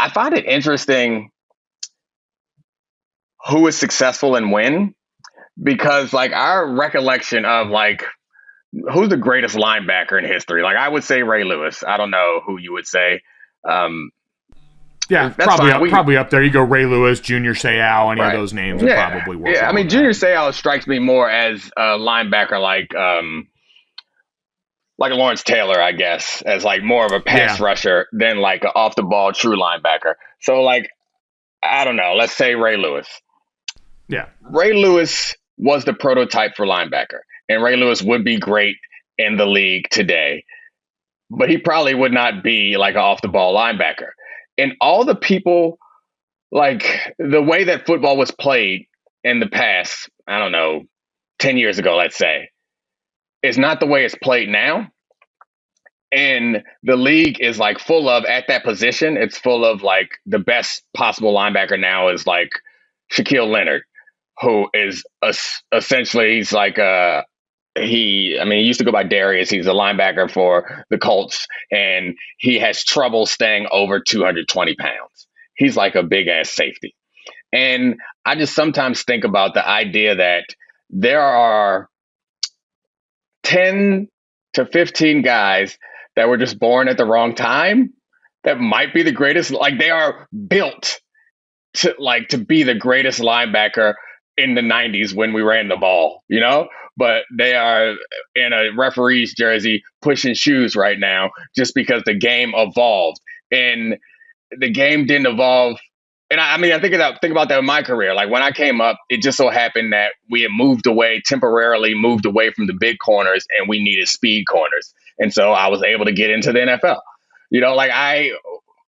I find it interesting who is successful and when, because like our recollection of like who's the greatest linebacker in history, like I would say Ray Lewis. I don't know who you would say. Yeah, probably up there. You go Ray Lewis, Junior Seau, any of those names would probably work. Yeah, I mean, Junior Seau strikes me more as a linebacker like Lawrence Taylor, I guess, as like more of a pass rusher than like an off the ball true linebacker. So like, I don't know. Let's say Ray Lewis. Yeah, Ray Lewis was the prototype for linebacker, and Ray Lewis would be great in the league today, but he probably would not be like an off the ball linebacker. And all the people, like the way that football was played in the past, I don't know, 10 years ago, let's say, is not the way it's played now. And the league is like full of, at that position, it's full of like the best possible linebacker now is like Shaquille Leonard, who is essentially, he's like he used to go by Darius. He's a linebacker for the Colts, and he has trouble staying over 220 pounds. He's like a big ass safety. And I just sometimes think about the idea that there are 10 to 15 guys that were just born at the wrong time that might be the greatest. Like they are built to be the greatest linebacker in the 90s when we ran the ball, you know, but they are in a referee's jersey pushing shoes right now just because the game evolved, and the game didn't evolve. And I think about that in my career. Like when I came up, it just so happened that we had temporarily moved away from the big corners, and we needed speed corners. And so I was able to get into the NFL, you know, I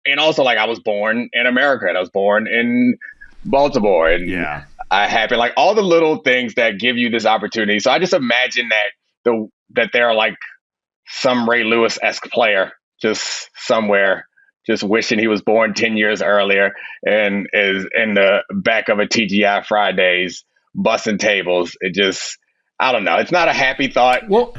was born in America, and I was born in Baltimore, and I happen like all the little things that give you this opportunity. So I just imagine that they're like some Ray Lewis-esque player just somewhere, just wishing he was born 10 years earlier and is in the back of a TGI Fridays busting tables. It just, I don't know. It's not a happy thought. Well,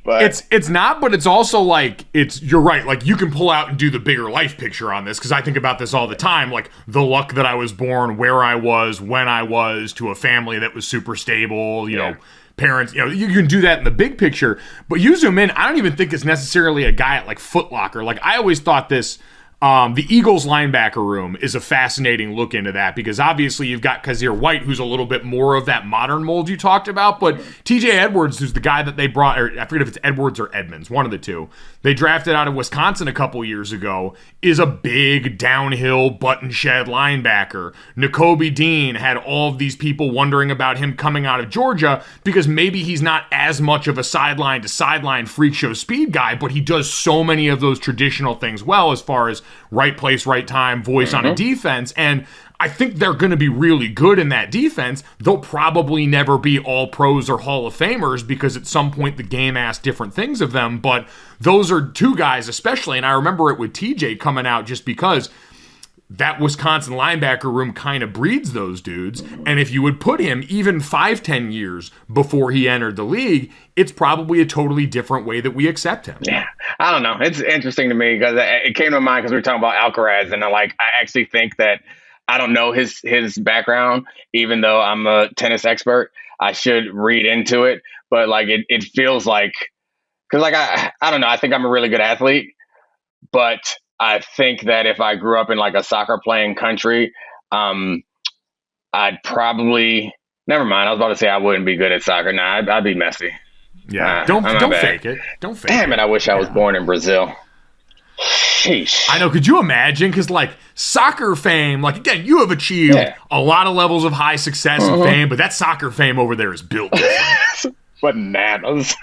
but it's not, but it's also like, you're right. Like you can pull out and do the bigger life picture on this, because I think about this all the time. Like the luck that I was born, where I was, when I was, to a family that was super stable, you know, parents, you know, you can do that in the big picture. But you zoom in, I don't even think it's necessarily a guy at like Foot Locker. Like I always thought this. The Eagles linebacker room is a fascinating look into that, because obviously you've got Kazir White, who's a little bit more of that modern mold you talked about, but TJ Edwards, who's the guy that they brought, or I forget if it's Edwards or Edmonds, one of the two, they drafted out of Wisconsin a couple years ago, is a big downhill button shed linebacker. Nakobe Dean had all of these people wondering about him coming out of Georgia because maybe he's not as much of a sideline to sideline freak show speed guy, but he does so many of those traditional things well, as far as right place, right time, voice on a defense. And I think they're going to be really good in that defense. They'll probably never be all pros or Hall of Famers, because at some point the game asks different things of them. But those are two guys especially. And I remember it with TJ coming out, just because that Wisconsin linebacker room kind of breeds those dudes. And if you would put him even 5-10 years before he entered the league, it's probably a totally different way that we accept him. Yeah, I don't know. It's interesting to me because it came to mind because we were talking about Alcaraz, and I actually think that I don't know his background, even though I'm a tennis expert. I should read into it, but like it feels like, because like I don't know. I think I'm a really good athlete, but I think that if I grew up in like a soccer playing country, I'd probably, never mind. I was about to say I wouldn't be good at soccer. Nah, I'd be messy. Yeah, don't fake it. Don't fake it. Damn it, I wish I was born in Brazil. Sheesh. I know, could you imagine? Because like soccer fame, like again, you have achieved a lot of levels of high success and fame, but that soccer fame over there is built different. Bananas.